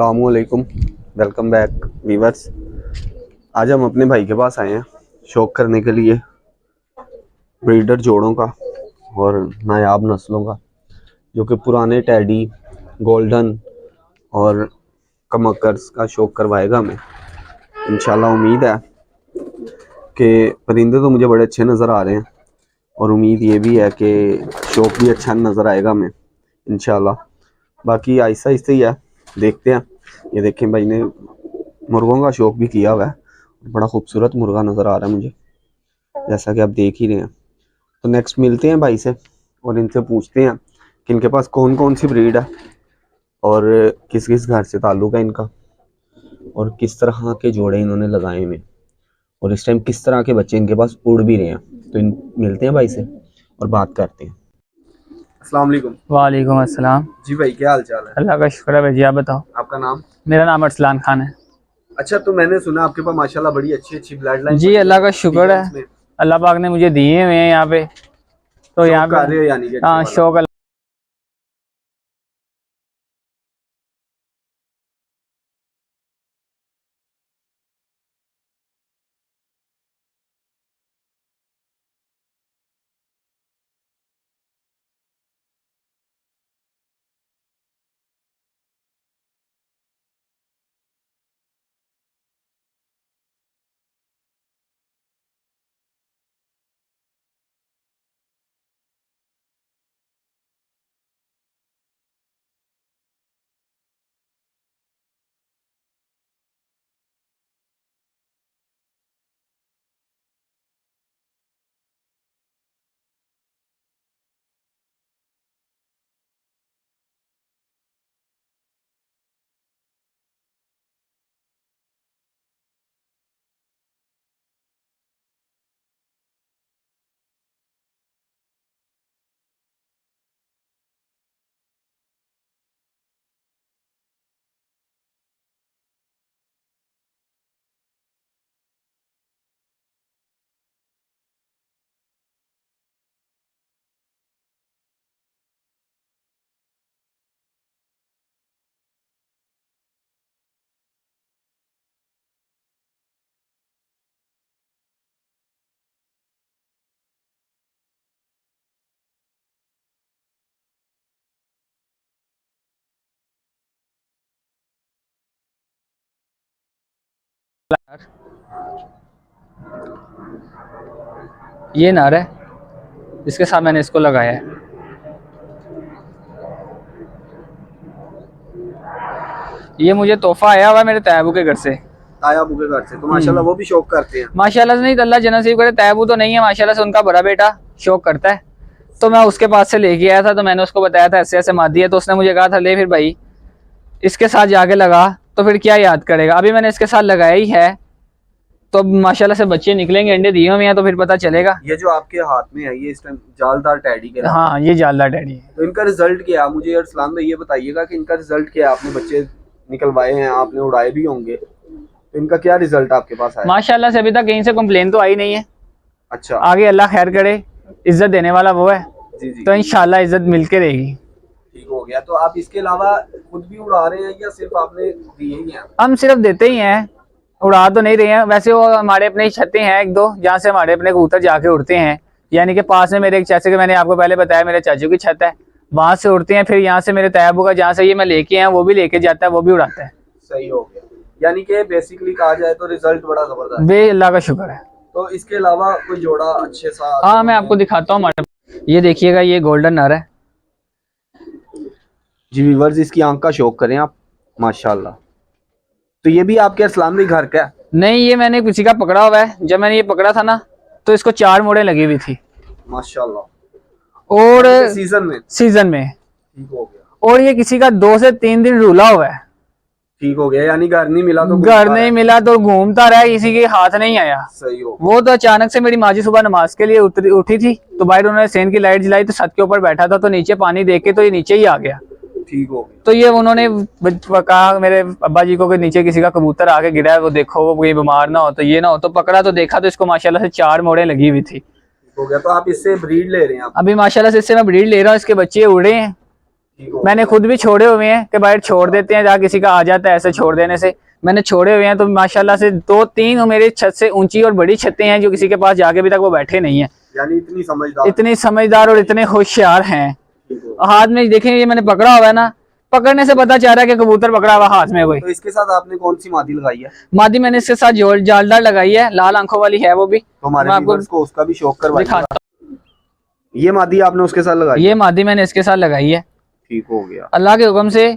अस्सलामुअलैकुम, welcome back viewers. आज हम अपने भाई के पास आए हैं शौक करने के लिए ब्रीडर जोड़ों का और नायाब नस्लों का, जो कि पुराने टैडी, गोल्डन और कमकर्स का शौक करवाएगा हमें। इंशाल्लाह उम्मीद है कि परिंदे तो मुझे बड़े अच्छे नज़र आ रहे हैं और उम्मीद ये भी है कि शौक भी अच्छा नज़र आएगा हमें इंशाल्लाह। बाकी आहिस्ता आहिस्ता ही है, देखते हैं। ये देखें, भाई ने मुर्गों का शौक भी किया हुआ है। बड़ा खूबसूरत मुर्गा नज़र आ रहा है मुझे, जैसा कि आप देख ही रहे हैं। तो नेक्स्ट मिलते हैं भाई से और इनसे पूछते हैं कि इनके पास कौन कौन सी ब्रीड है और किस किस घर से ताल्लुक़ है इनका और किस तरह के जोड़े इन्होंने लगाए हुए और इस टाइम किस तरह के बच्चे इनके पास उड़ भी रहे हैं। तो मिलते हैं भाई से और बात करते हैं। अस्सलाम वालेकुम। वालेकुम अस्सलाम। जी भाई, क्या हाल चाल है? अल्लाह का शुक्र है भाई जी, आप बताओ। आपका नाम? मेरा नाम अरसलान खान है। अच्छा, तो मैंने सुना आपके पास माशाल्लाह बड़ी अच्छी अच्छी ब्लड लाइन। जी अल्लाह का शुक्र है, अल्लाह पाक ने मुझे दिए हुए हैं यहाँ पे। तो यहाँ पे यानी कि हाँ शौक। ये नार है जिसके साथ मैंने इसको लगाया है। ये मुझे तोहफा आया हुआ मेरे तैयबू के घर से। तायाबू के घर से? तो माशाल्लाह वो भी शौक करते हैं। माशाल्लाह से नहीं, अल्लाह जन्नत नसीब करे। तैयबू तो नहीं है, माशाल्लाह से उनका बड़ा बेटा शौक करता है। तो मैं उसके पास से लेके आया था, तो मैंने उसको बताया था ऐसे ऐसे मादी है। तो उसने मुझे कहा था ले फिर भाई इसके साथ जाके लगा, तो फिर क्या याद करेगा। अभी मैंने इसके साथ लगाया ही है, तो माशाल्लाह से बच्चे निकलेंगे, अंडे दिए हुए हैं, तो फिर पता चलेगा। ये जो आपके हाथ में है ये इस टाइम जालदार टैडी के? हाँ ये जालदार टैडी है। तो इनका रिजल्ट क्या है? मुझे अरसलान भाई ये बताइएगा कि इनका रिजल्ट क्या है। आपने बच्चे निकलवाए हैं, आपने उड़ाए भी होंगे, तो इनका क्या रिजल्ट आपके पास आया? माशाल्लाह से अभी तक कहीं से कंप्लेन तो आई नहीं है। अच्छा, आगे अल्लाह खैर करे, इज्जत देने वाला वो है। जी जी, तो इंशाल्लाह इज्जत मिलके रहेगी। ठीक हो गया। तो आप इसके अलावा खुद भी उड़ा रहे हैं या सिर्फ आपने दिए ही हैं? हम सिर्फ देते ही हैं, उड़ा तो नहीं रहे हैं। वैसे वो हमारे अपने छतें हैं एक दो, जहाँ से हमारे अपने कबूतर जाके उड़ते हैं। यानी कि पास में मेरे एक चाचे के, मैंने आपको पहले बताया मेरे चाचू की छत है, वहां से उड़ते हैं। फिर यहाँ से मेरे तैयबू का, जहाँ से ये मैं लेके आया, वो भी लेके जाता है, वो भी उड़ाता है। सही हो गया। यानी कि बेसिकली कहा जाए तो रिजल्ट बड़ा जबरदस्त वे अल्लाह का शुक्र है। तो इसके अलावा कोई जोड़ा अच्छे सा? हाँ मैं आपको दिखाता हूँ हमारे। ये देखिएगा, ये गोल्डन नर है जी व्यूअर्स, इसकी आंख का शौक करें आप, माशाल्लाह। तो ये भी आपके अरसलान भाई घर का है? नहीं, ये मैंने किसी का पकड़ा हुआ है। जब मैंने ये पकड़ा था ना, तो इसको 4 मोड़े लगी हुई थी माशाल्लाह। और सीजन में? सीजन में। ठीक हो गया। और ये किसी का 2 से 3 दिन रूला हुआ है। ठीक हो गया, यानी घर नहीं मिला तो घर नहीं मिला तो घूमता रहा, किसी के हाथ नहीं आया। सही हो। वो तो अचानक से मेरी माँ जी सुबह नमाज के लिए उठी थी, तो बाहर उन्होंने सेन की लाइट जलाई, तो छत के ऊपर बैठा था, तो नीचे पानी देख के तो ये नीचे ही आ गया। ठीक हो गया। तो ये उन्होंने कहा मेरे अब्बा जी को कि नीचे किसी का कबूतर आके गिरा है, वो देखो वो कोई बीमार ना हो, तो ये ना हो। तो पकड़ा तो देखा, तो इसको माशाल्लाह से 4 मोड़े लगी हुई थी। हो गया। तो आप इससे ब्रीड ले रहे हैं? आप अभी माशाल्लाह से इससे मैं ब्रीड ले रहा हूँ, इसके बच्चे उड़े हैं। ठीक हो मैंने खुद भी छोड़े हुए हैं कि भाई छोड़ देते हैं, जहाँ किसी का आ जाता है ऐसे छोड़ देने से, मैंने छोड़े हुए हैं। तो माशाल्लाह से 2-3 मेरे छत से ऊंची और बड़ी छतें हैं जो किसी के पास जाके अभी तक वो बैठे नहीं है। यानी इतनी समझदार और इतने होशियार हैं। ठीक हो। हाथ में देखें ये मैंने पकड़ा हुआ है ना, पकड़ने से पता चल रहा है कि कबूतर पकड़ा हुआ हाथ में कोई। तो इसके साथ आपने कौन सी मादी लगाई है? मादी मैंने इसके साथ जालदार लगाई है, लाल आंखों वाली है वो भी। तो हमारे मैं आपको व्यूअर्स को उसका भी शौक करवाइए। दिखाता ये मादी आपने उसके साथ लगाई हूं। ये मादी मैंने इसके साथ लगाई है। ठीक हो गया। अल्लाह के हुक्म से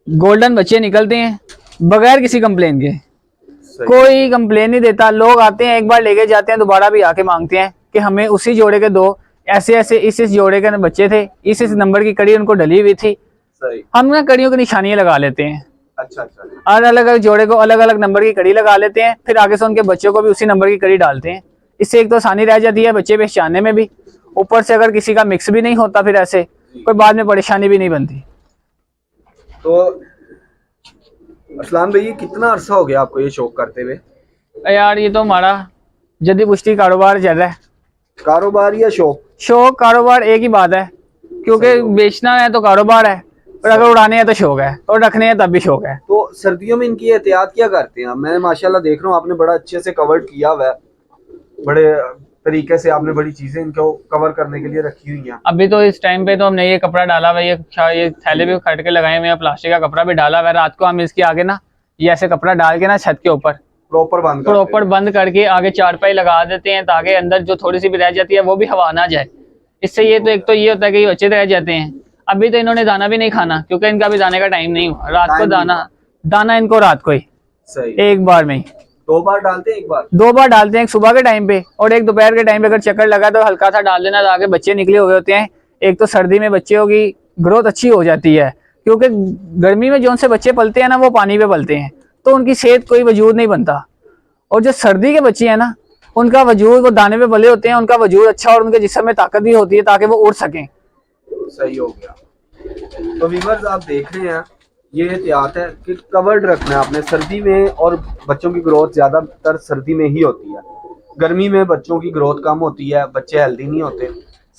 गोल्डन बच्चे निकलते हैं बगैर किसी कंप्लेन के। सही। कोई कंप्लेन नहीं देता। लोग आते हैं, एक बार लेके जाते हैं, दोबारा भी आके मांगते हैं कि हमें उसी जोड़े के दो, ऐसे ऐसे इस जोड़े के बच्चे थे, इस नंबर की कड़ी उनको डली हुई थी। सही। हम ना कड़ियों की निशानियां लगा लेते हैं, अच्छा अच्छा। और अलग अलग जोड़े को अलग अलग नंबर की कड़ी लगा लेते हैं, फिर आगे से उनके बच्चों को भी उसी नंबर की कड़ी डालते हैं। इससे एक तो आसानी रह जाती है बच्चे पहचानने में भी, ऊपर से अगर किसी का मिक्स भी नहीं होता फिर ऐसे कोई बाद में परेशानी भी नहीं बनती। तो असलान भाई कितना अरसा हो गया आपको ये शौक करते हुए? यार ये तो हमारा जदी पुश्ती कारोबार चल रहा है। कारोबार या शौक? शौक कारोबार एक ही बात है, क्योंकि बेचना है तो कारोबार है, और अगर उड़ाने हैं तो शौक है, और रखने हैं तब भी शौक है। तो सर्दियों में इनकी एहतियात क्या करते हैं? मैं माशाल्लाह देख रहा हूँ आपने बड़ा अच्छे से कवर किया हुआ है, बड़े तरीके से आपने बड़ी चीजें इनको कवर करने के लिए रखी हुई हैं। अभी तो इस टाइम पे तो हमने ये कपड़ा डाला हुआ है, ये थैले भी खट के लगाए हुए हैं, प्लास्टिक का कपड़ा भी डाला हुआ है। रात को हम इसके आगे ना ये ऐसे कपड़ा डाल के ना छत के ऊपर प्रॉपर बंद करके आगे चारपाई लगा देते हैं, ताकि अंदर जो थोड़ी सी भी रह जाती है वो भी हवा ना जाए। इससे ये तो एक तो ये होता है कि ये बच्चे रह जाते हैं। अभी तो इन्होंने दाना भी नहीं खाना, क्योंकि इनका भी दाने का टाइम नहीं हुआ। रात को दाना इनको रात को ही सही। एक बार में ही 2 बार डालते हैं? 1 बार? 2 बार डालते हैं, एक सुबह के टाइम पे और एक दोपहर के टाइम पे। अगर चक्कर लगा तो हल्का सा डाल देना, ताकि बच्चे निकले हुए होते हैं। एक तो सर्दी में बच्चों की ग्रोथ अच्छी हो जाती है, क्योंकि गर्मी में जो से बच्चे पलते हैं ना वो पानी पे पलते हैं, तो उनकी सेहत कोई वजूद नहीं बनता। और जो सर्दी के बच्चे हैं ना उनका वजूद, वो दाने पे पले होते हैं, उनका वजूद अच्छा और उनके जिस्म में ताकत भी होती है ताकि वो उड़ सकें। सही हो गया। तो व्यूअर्स आप देख रहे हैं ये एहतियात है कि कवर्ड रखना है आपने सर्दी में, और बच्चों की ग्रोथ ज्यादातर सर्दी में ही होती है। गर्मी में बच्चों की ग्रोथ कम होती है, बच्चे हेल्दी नहीं होते।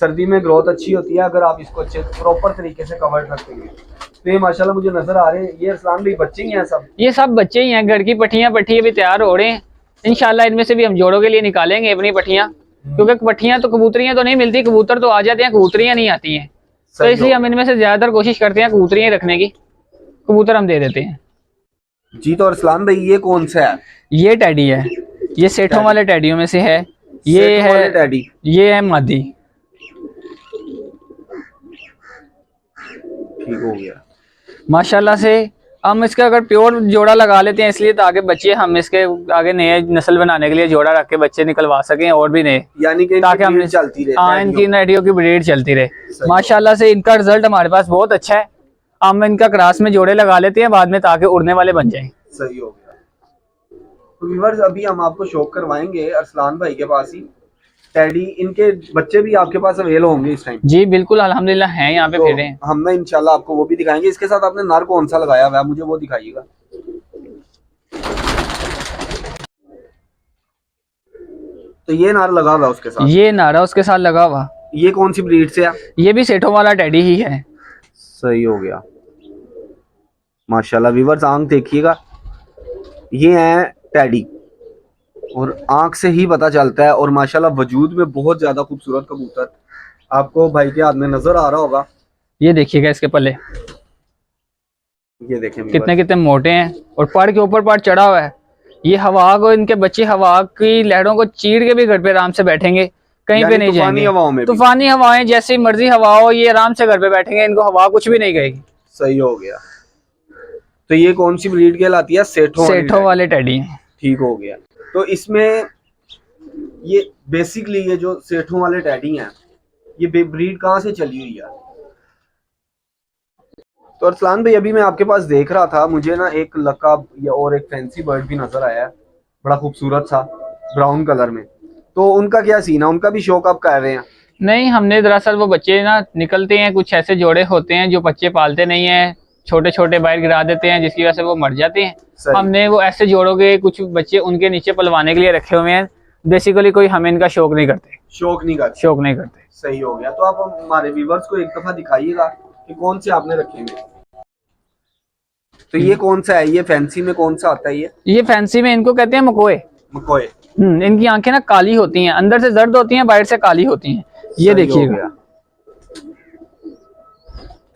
सर्दी में ग्रोथ अच्छी होती है अगर आप इसको अच्छे प्रॉपर तरीके से कवर्ड रखेंगे। तो ये माशाल्लाह मुझे नजर आ रहे हैं, ये अरसलान भी बच्चे ही हैं सब? ये सब बच्चे ही हैं। घर की पट्टियां भी तैयार हो रहे हैं। इंशाल्लाह इनमें से भी हम जोड़ों के लिए निकालेंगे अपनी पट्टियां, क्योंकि पट्टियां तो कबूतरियां तो नहीं मिलती, कबूतर तो आ जाते हैं, कबूतरियां नहीं आती हैं। तो इसलिए हम इनमें से ज्यादातर कोशिश करते हैं कबूतरियां रखने की, कबूतर हम दे देते हैं। जी। तो अरसलान भाई ये कौन सा है? ये टैडी है, ये सेठों वाले टैडियों में से है। ये है टैडी, ये है मादी। ठीक हो गया। माशाल्लाह से हम इसका अगर प्योर जोड़ा लगा लेते हैं इसलिए, ताकि बच्चे हम इसके आगे नए नस्ल बनाने के लिए जोड़ा रख के बच्चे निकलवा सकें और भी नए, यानी कि ताकि हम चलती रहे। हाँ, इनकी टैडियों की ब्रीड चलती रहे। माशाल्लाह से इनका रिजल्ट हमारे पास बहुत अच्छा है। हम इनका क्रास में जोड़े लगा लेते हैं बाद में, ताकि उड़ने वाले बन जाएं। सही हो गया। तो व्यूअर्स अभी हम आपको शौक करवाएंगे अरसलान भाई के पास ही टैडी। इनके बच्चे भी आपके पास अवेल होंगे इस टाइम? जी बिल्कुल, अल्हम्दुलिल्लाह हैं यहाँ पे फिर हैं। हम ना इंशाल्लाह आपको वो भी दिखाएंगे। इसके साथ आपने नर कौन सा लगाया हुआ है, मुझे वो दिखाइएगा। तो ये नर लगा हुआ है उसके साथ? ये नारा उसके साथ लगा हुआ। ये कौन सी ब्रीड से है? ये भी सेठों वाला टैडी ही है। सही हो गया। माशाल्लाह व्यूअर्स आंख देखिएगा, ये है टैडी, और आंख से ही पता चलता है। और माशाल्लाह वजूद में बहुत ज्यादा खूबसूरत कबूतर आपको भाई के हाथ में नजर आ रहा होगा। ये देखिएगा इसके पल्ले ये देखें कितने कितने मोटे हैं, और पड़ के ऊपर पड़ चढ़ा हुआ है। ये हवा को, इनके बच्चे हवा की लहरों को चीर के भी घर पे आराम से बैठेंगे, कहीं पे नहीं जाएंगे। हवाओं में तूफानी हवाएं जैसी मर्जी हवा हो, ये आराम से घर पे बैठेंगे, इनको हवा कुछ भी नहीं कहेगी। सही हो गया। तो ये कौन सी ब्रीड कहलाती है? सेठों वाले टैडी। ठीक हो गया। तो इसमें ये बेसिकली ये जो सेठों वाले टैडी हैं, ये ब्रीड कहाँ से चली हुई है? तो अरसलान भाई अभी मैं आपके पास देख रहा था, मुझे ना एक लकाब या और एक फैंसी बर्ड भी नजर आया है, बड़ा खूबसूरत सा ब्राउन कलर में। तो उनका क्या सीन है? उनका भी शौक आप कर रहे हैं? नहीं, हमने दरअसल वो बच्चे ना निकलते हैं, कुछ ऐसे जोड़े होते हैं जो बच्चे पालते नहीं है, छोटे छोटे बाहर गिरा देते हैं, जिसकी वजह से वो मर जाते हैं। हमने वो ऐसे जोड़ों के कुछ बच्चे उनके नीचे पलवाने के लिए रखे हुए हैं। बेसिकली कोई हम इनका शौक नहीं करते। शौक नहीं करते। शौक नहीं करते। सही हो गया। तो आप हमारे व्यूवर्स को एक दफा दिखाइएगा कि कौन से आपने रखेंगे। तो ये कौन सा है, ये फैंसी में कौन सा आता है ये फैंसी में इनको कहते हैं मकोए। मकोए। इनकी आंखें ना काली होती हैं, अंदर से जर्द होती हैं, बाहर से काली होती हैं। ये सही हो देखिएगा, गया।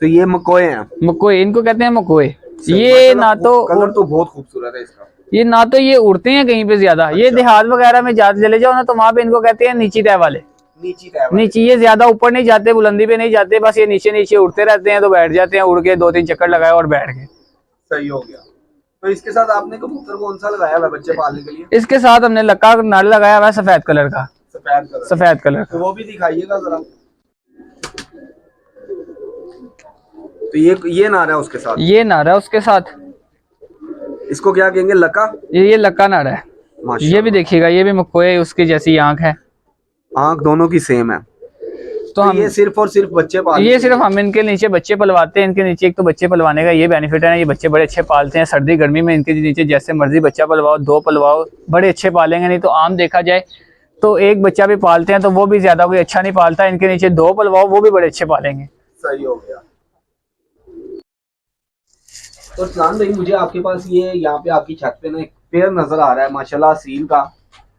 तो ये मकोए हैं, मकोए इनको कहते हैं मकोए। सही। ये ना तो कलर तो बहुत खूबसूरत है इसका। ये ना तो ये उड़ते हैं कहीं पे ज्यादा। ये अच्छा। देहात वगैरह में जाते चले जाओ ना तो वहां पे इनको कहते हैं नीची तय वाले। नीची तय वाले। नीचे ये ज्यादा ऊपर नहीं जाते, बुलंदी पे नहीं जाते, बस ये नीचे नीचे उड़ते रहते हैं, तो बैठ जाते हैं, उड़ के 2-3 चक्कर लगाए और बैठ गए। सही हो गया। तो इसके साथ आपने कबूतर कौन सा लगाया हुआ है बच्चे पालने के लिए? इसके साथ हमने लक्का नर लगाया हुआ है सफेद कलर का। सफेद कलर। सफेद कलर तो का। वो भी दिखाइएगा जरा। तो ये नार है उसके साथ। ये नर है उसके साथ। इसको क्या कहेंगे, लका? ये लक्का नर है। माशाल्लाह। ये भी देखिएगा, ये भी मकोए उसकी जैसी आंख है। आंख दोनों की सेम है। तो हम ये सिर्फ और सिर्फ बच्चे पालने ये के सिर्फ लिए? हम इनके नीचे बच्चे पलवाते हैं। इनके नीचे एक तो बच्चे पलवाने का ये बेनिफिट है ना, ये बच्चे बड़े अच्छे पालते हैं। सर्दी गर्मी में इनके नीचे जैसे मर्जी बच्चा पलवाओ, 2 पलवाओ, बड़े अच्छे पालेंगे। नहीं तो आम देखा जाए तो एक बच्चा भी पालते हैं तो वो भी ज्यादा कोई अच्छा नहीं पालता। इनके नीचे 2 पलवाओ, वो भी बड़े अच्छे पालेंगे। सही हो गया। तो सलाम भाई, मुझे आपके पास ये यहाँ पे आपकी छत पे ना एक पेड़ नजर आ रहा है माशाल्लाह सील का,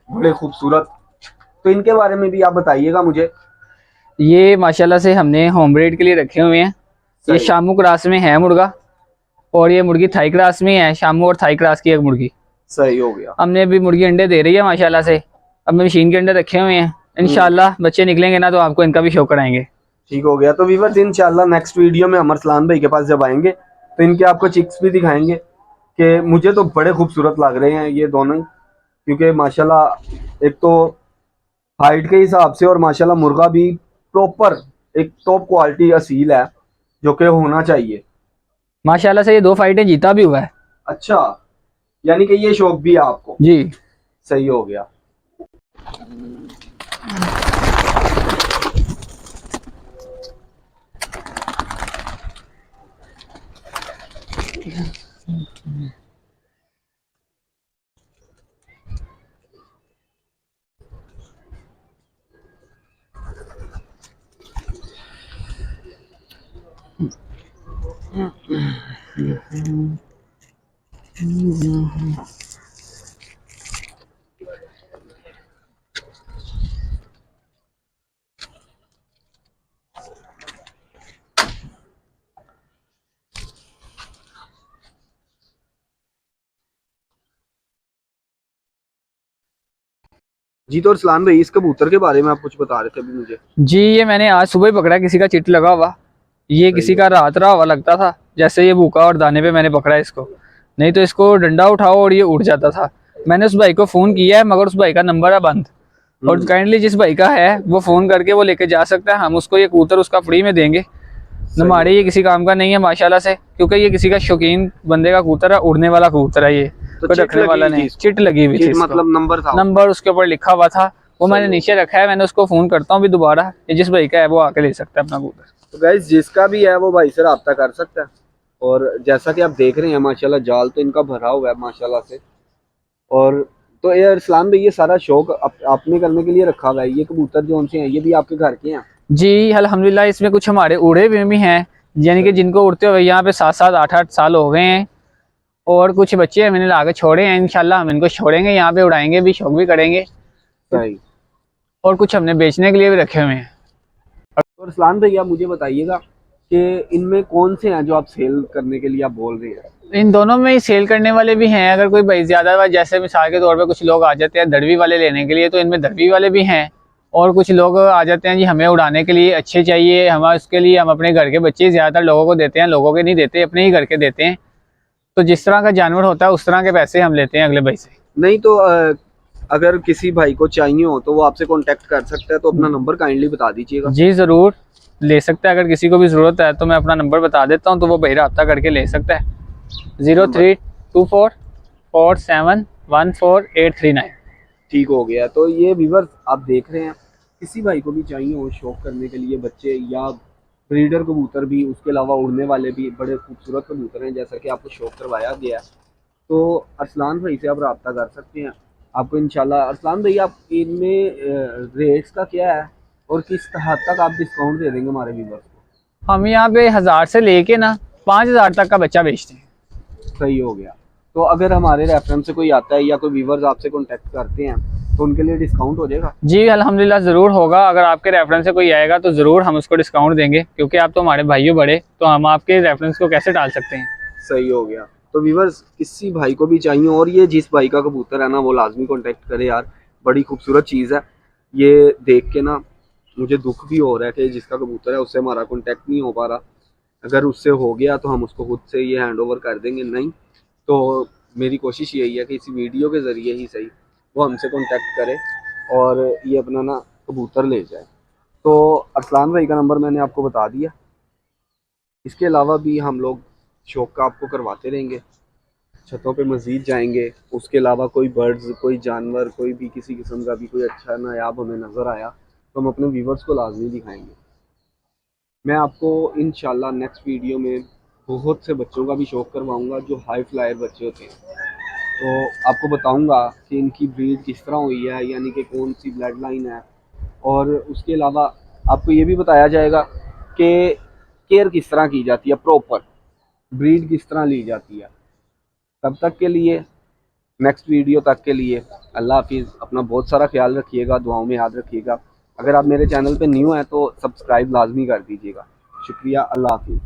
बड़े खूबसूरत। तो इनके बारे में भी आप बताइएगा मुझे। ये माशाल्लाह से हमने होम ब्रीड के लिए रखे हुए हैं। ये शामू क्रास में है मुर्गा, और ये मुर्गी थाई क्रास में है। शामू और थाई क्रास की एक मुर्गी। सही हो गया। हमने अभी मुर्गी अंडे दे रही है माशाल्लाह से। अब मशीन के अंडे रखे हुए हैं, इंशाल्लाह बच्चे निकलेंगे ना तो आपको इनका भी शो कराएंगे। ठीक हो गया। तो व्यूअर्स इंशाल्लाह नेक्स्ट वीडियो में अमर सलान भाई के पास जब आएंगे तो इनके आपको चिक्स भी दिखाएंगे कि मुझे तो बड़े खूबसूरत लग रहे हैं ये दोनों ही, क्योंकि माशाल्लाह एक तो हाइट के हिसाब से और माशाल्लाह मुर्गा भी प्रॉपर एक टॉप क्वालिटी असील है जो कि होना चाहिए। माशाल्लाह से ये 2 फाइटें जीता भी हुआ है। अच्छा, यानी कि ये शौक भी है आपको? जी। सही हो गया। जी, तो अरसलान भाई इस कबूतर के बारे में आप कुछ बता रहे थे अभी मुझे। जी, ये मैंने आज सुबह ही पकड़ा, किसी का चिट लगा हुआ। ये किसी का रात रहा हुआ लगता था, जैसे ये भूखा और दाने पे मैंने पकड़ा इसको। नहीं तो इसको डंडा उठाओ और ये उड़ जाता था। मैंने उस भाई को फ़ोन किया है, मगर उस भाई का नंबर है बंद। और काइंडली जिस भाई का है वो फ़ोन करके वो लेके जा सकता है। हम उसको ये कबूतर उसका फ्री में देंगे। हमारे ये किसी काम का नहीं है माशाल्लाह से, क्योंकि ये किसी का शौकीन बंदे का कबूतर है, उड़ने वाला कबूतर है। ये तो कोई रखने वाला नहीं। चिट लगी हुई थी इसको। मतलब नंबर था? नंबर उसके ऊपर लिखा हुआ था, वो मैंने नीचे रखा है। मैंने उसको फ़ोन करता हूँ अभी दोबारा, ये जिस भाई का है वो आके ले सकता है अपना कबूतर। तो गाइस जिसका भी है वो भाई से रब्ता कर सकता है। और जैसा कि आप देख रहे हैं माशाल्लाह जाल तो इनका भरा हुआ है माशाल्लाह से। और तो ये अरसलान भाई ये सारा शौक आपने करने के लिए रखा हुआ है, ये कबूतर जो उनसे हैं ये भी आपके घर के हैं? जी अल्हम्दुलिल्लाह, इसमें कुछ हमारे उड़े हुए भी हैं, यानी कि जिनको उड़ते हुए यहाँ पे 7-7 8-8 साल हो गए हैं। और कुछ बच्चे मैंने ला के छोड़े हैं, इंशाल्लाह हम इनको छोड़ेंगे, यहाँ पे उड़ाएंगे भी, शौक भी करेंगे। सही। और कुछ हमने बेचने के लिए भी रखे हुए हैं। तो अरसलान भाई आप मुझे बताइएगा कि इनमें कौन से हैं जो आप सेल करने के लिए आप बोल रहे हैं? इन दोनों में ही सेल करने वाले भी हैं। अगर कोई भाई ज़्यादा, जैसे मिसाल के तौर पे कुछ लोग आ जाते हैं दड़वी वाले लेने के लिए, तो इनमें दड़वी वाले भी हैं। और कुछ लोग आ जाते हैं जी हमें उड़ाने के लिए अच्छे चाहिए, हम उसके लिए हम अपने घर के बच्चे ज़्यादातर लोगों को देते हैं, लोगों के नहीं देते, अपने ही घर के देते हैं। तो जिस तरह का जानवर होता है उस तरह के पैसे हम लेते हैं अगले भाई से। नहीं तो अगर किसी भाई को चाहिए हो तो वो आपसे कांटेक्ट कर सकता है, तो अपना नंबर काइंडली बता दीजिएगा। जी ज़रूर, ले सकता है। अगर किसी को भी ज़रूरत है तो मैं अपना नंबर बता देता हूँ, तो वो भाई रब्ता करके ले सकता है। 032447143839। ठीक हो गया। तो ये व्यूअर्स आप देख रहे हैं, किसी भाई को भी चाहिए हो शौक करने के लिए बच्चे या ब्रीडर कबूतर भी, उसके अलावा उड़ने वाले भी बड़े खूबसूरत कबूतर हैं जैसा कि आपको शौक करवाया गया है, तो अरसलान भाई से आप रब्ता कर सकते हैं। आपको इंशाल्लाह। अरसलान भाई आप इनमें रेट्स का क्या है और किस हद तक आप डिस्काउंट दे देंगे हमारे व्यूअर्स को? हम यहाँ पे 1000 से लेके ना 5000 तक का बच्चा बेचते हैं। सही हो गया। तो अगर हमारे रेफरेंस से कोई आता है या कोई व्यूवर्स आपसे कांटेक्ट करते हैं तो उनके लिए डिस्काउंट हो जाएगा? जी अल्हम्दुलिल्लाह ज़रूर होगा। अगर आपके रेफरेंस से कोई आएगा तो ज़रूर हम उसको डिस्काउंट देंगे, क्योंकि आप तो हमारे भाइयों बड़े, तो हम आपके रेफरेंस को कैसे टाल सकते हैं। सही हो गया। तो व्यूवर्स किसी भाई को भी चाहिए और ये जिस भाई का कबूतर है ना वो लाजमी कांटेक्ट करे यार, बड़ी खूबसूरत चीज़ है। ये देख के ना मुझे दुख भी हो रहा है कि जिसका कबूतर है उससे हमारा कांटेक्ट नहीं हो पा रहा। अगर उससे हो गया तो हम उसको खुद से ये हैंड ओवर कर देंगे, नहीं तो मेरी कोशिश यही है कि इसी वीडियो के ज़रिए ही सही वो हमसे कांटेक्ट करे और ये अपना ना कबूतर ले जाए। तो अरसलान भाई का नंबर मैंने आपको बता दिया। इसके अलावा भी हम लोग शौक का आपको करवाते रहेंगे, छतों पे मज़ीद जाएंगे। उसके अलावा कोई बर्ड्स, कोई जानवर, कोई भी किसी किस्म का भी कोई अच्छा नायाब हमें नज़र आया तो हम अपने व्यूवर्स को लाजमी दिखाएंगे। मैं आपको इंशाल्लाह नेक्स्ट वीडियो में बहुत से बच्चों का भी शौक करवाऊंगा जो हाई फ्लायर बच्चे होते हैं। तो आपको बताऊंगा कि इनकी ब्रीड किस तरह हुई है, यानी कि कौन सी ब्लड लाइन है। और उसके अलावा आपको ये भी बताया जाएगा कि केयर किस तरह की जाती है, प्रॉपर ब्रीड किस तरह ली जाती है। तब तक के लिए, नेक्स्ट वीडियो तक के लिए अल्लाह हाफिज़। अपना बहुत सारा ख्याल रखिएगा, दुआओं में याद रखिएगा। अगर आप मेरे चैनल पे न्यू हैं तो सब्सक्राइब लाजमी कर दीजिएगा। शुक्रिया, अल्लाह हाफिज़।